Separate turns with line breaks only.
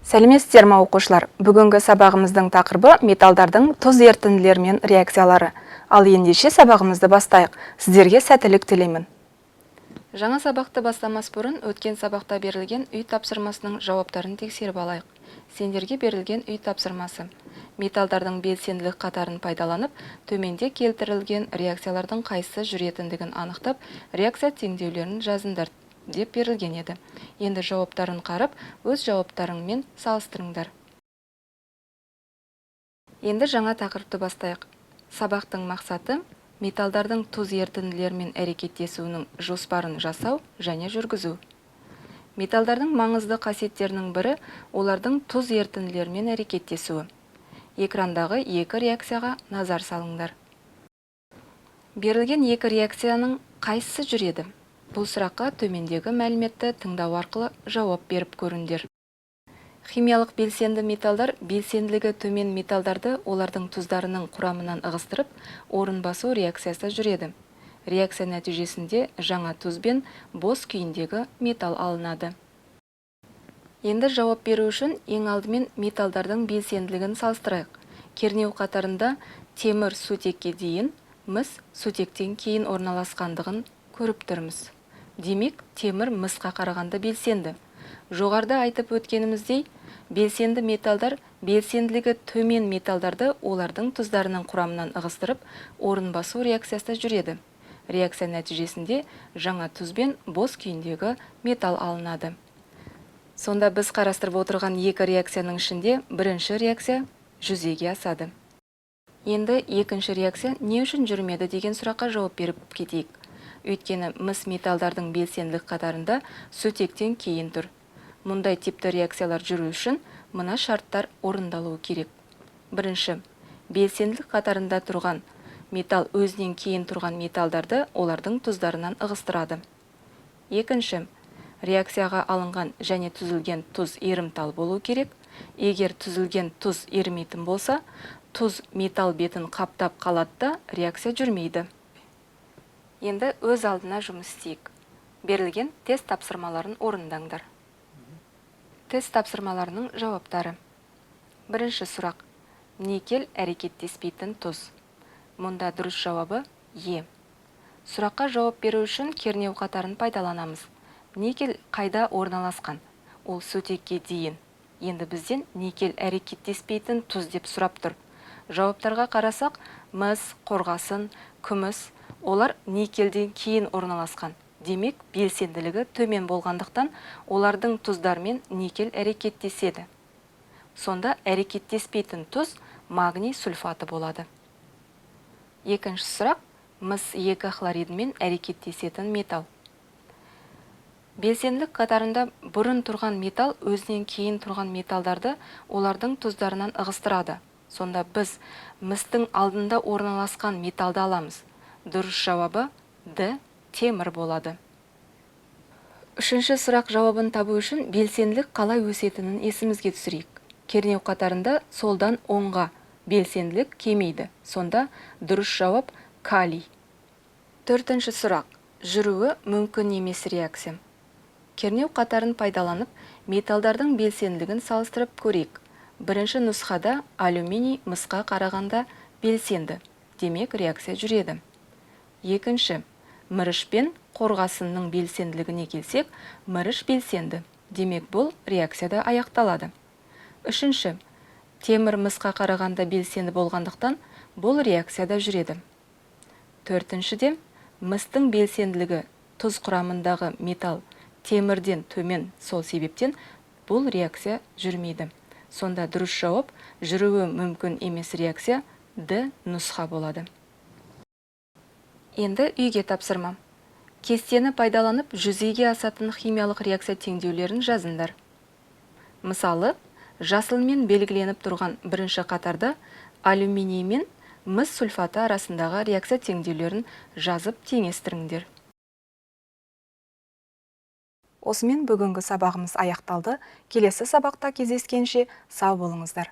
Сәлеметсіздер ме оқушылар? Бүгінгі сабағымыздың тақырыбы металдардың тұз ерітінділері мен реакциялары. Ал ендеше сабағымызды бастайық. Сіздерге сәттілік тілеймін. Жаңа сабақты бастамас бұрын өткен сабақта берілген үй тапсырмасының жауаптарын тексеріп алайық. Сендерге берілген үй тапсырмасы: металдардың белсенділік қатарын пайдаланып, төменде келтірілген реакциялардың қайсысы жүретіндігін анықтап, реакция теңдеулерін жазыңдар деп берілген еді. Енді жауаптарын қарап, өз жауаптарыңмен салыстырыңдар. Енді жаңа тақырыпты бастайық. Сабақтың мақсаты металдардың тұз ерітінділерімен әрекеттесуінің жоспарын жасау және жүргізу. Металдардың маңызды қасиеттерінің бірі олардың тұз ерітінділерімен әрекеттесуі. Экрандағы екі реакцияға назар салыңдар. Берілген екі реакцияның қайсысы жүреді? Бұл сұраққа төмендегі мәліметті тыңдау арқылы жауап беріп көріңдер. Химиялық белсенді металдар белсенділігі төмен металдарды олардың тұздарының құрамынан ығыстырып, орын басу реакциясы жүреді. Реакция нәтижесінде жаңа тұз бен бос күйіндегі металл алынады. Енді жауап беру үшін ең алдымен металдардың белсенділігін салыстырайық. Кернеу қатарында темір сутекке дейін, мыс сутектен кейін орналасқандығын көріп тұрмыз. Демек, темір мысқа қарағанда белсенді. Жоғарыда айтып өткеніміздей, белсенді металдар белсенділігі төмен металдарды олардың тұздарының құрамынан ығыстырып, орын басу реакциясы жүреді. Реакция нәтижесінде жаңа тұз бен бос күйіндегі металл алынады. Сонда біз қарастырып отырған екі реакцияның ішінде бірінші реакция жүзеге асады. Енді екінші реакция не үшін жүрмеді деген сұраққа жауап беріп кетейік. Өйткені мыс металдардың белсенділік қатарында сутектен кейін тұр. Мұндай типті реакциялар жүру үшін мына шарттар орындалуы керек. Бірінші, белсенділік қатарында тұрған металл өзінен кейін тұрған металдарды олардың тұздарынан ығыстырады. Екінші, реакцияға алынған және түзілген тұз ерімтал болу керек. Егер түзілген тұз ерімейтін болса, тұз металл бетін қаптап қалады да реакция жүрмейді. Енді өз алдына жұмыс істейік. Берілген тест тапсырмаларын орындаңдар. Тест тапсырмаларының жауаптары. Бірінші сұрақ: никель әрекеттеспейтін тұз. Мұнда дұрыс жауабы Е. Сұраққа жауап беру үшін кернеу қатарын пайдаланамыз. Никель қайда орналасқан? Ол сутекке дейін. Енді бізден никель әрекеттеспейтін тұз деп сұрап тұр. Жауаптарға қарасақ, мыс, қорғасын, күміс, олар никельден кейін орналасқан. Демек, белсенділігі төмен болғандықтан, олардың тұздармен никель әрекеттеседі. Сонда әрекеттеспейтін тұз магний сульфаты болады. Екінші сұрақ: мыс 2 хлоридімен әрекеттесетін металл. Белсенділік қатарында бұрын тұрған металл өзінен кейін тұрған металдарды олардың тұздарынан ығыстырады. Сонда біз мыстың алдында орналасқан металды аламыз. Дұрыс жауабы Д. Темір болады. Үшінші сұрақ жауабын табу үшін белсенділік қалай өсетінін есімізге түсірейік. Кернеу қатарында солдан оңға белсенділік кемейді. Сонда дұрыс жауап калий. Төртінші сұрақ: жүруі мүмкін емес реакция. Кернеу қатарын пайдаланып, металдардың белсенділігін салыстырып көрейік. Бірінші нұсқада алюминий мысқа қарағанда белсенді. Демек, реакция жүреді. Екінші, мырыш пен қорғасынның белсенділігіне келсек, мырыш белсенді. Демек, бұл реакцияда аяқталады. Үшінші, темір мысқа қарағанда белсенді болғандықтан, бұл реакцияда жүреді. Төртіншіде, мыстың белсенділігі тұз құрамындағы металл темірден төмен, сол себептен бұл реакция жүрмейді. Сонда дұрыс жауап жүруі мүмкін емес реакция Д нұсқа болады. Енді үйге тапсырма. Кестені пайдаланып жүзеге асатын химиялық реакция теңдеулерін жазыңдар. Мысалы, жасылмен белгіленіп тұрған бірінші қатарда алюминий мен мыс сульфаты арасындағы реакция теңдеулерін жазып теңестіріңдер. Осымен бүгінгі сабағымыз аяқталды. Келесі сабақта кездескенше сау болыңыздар.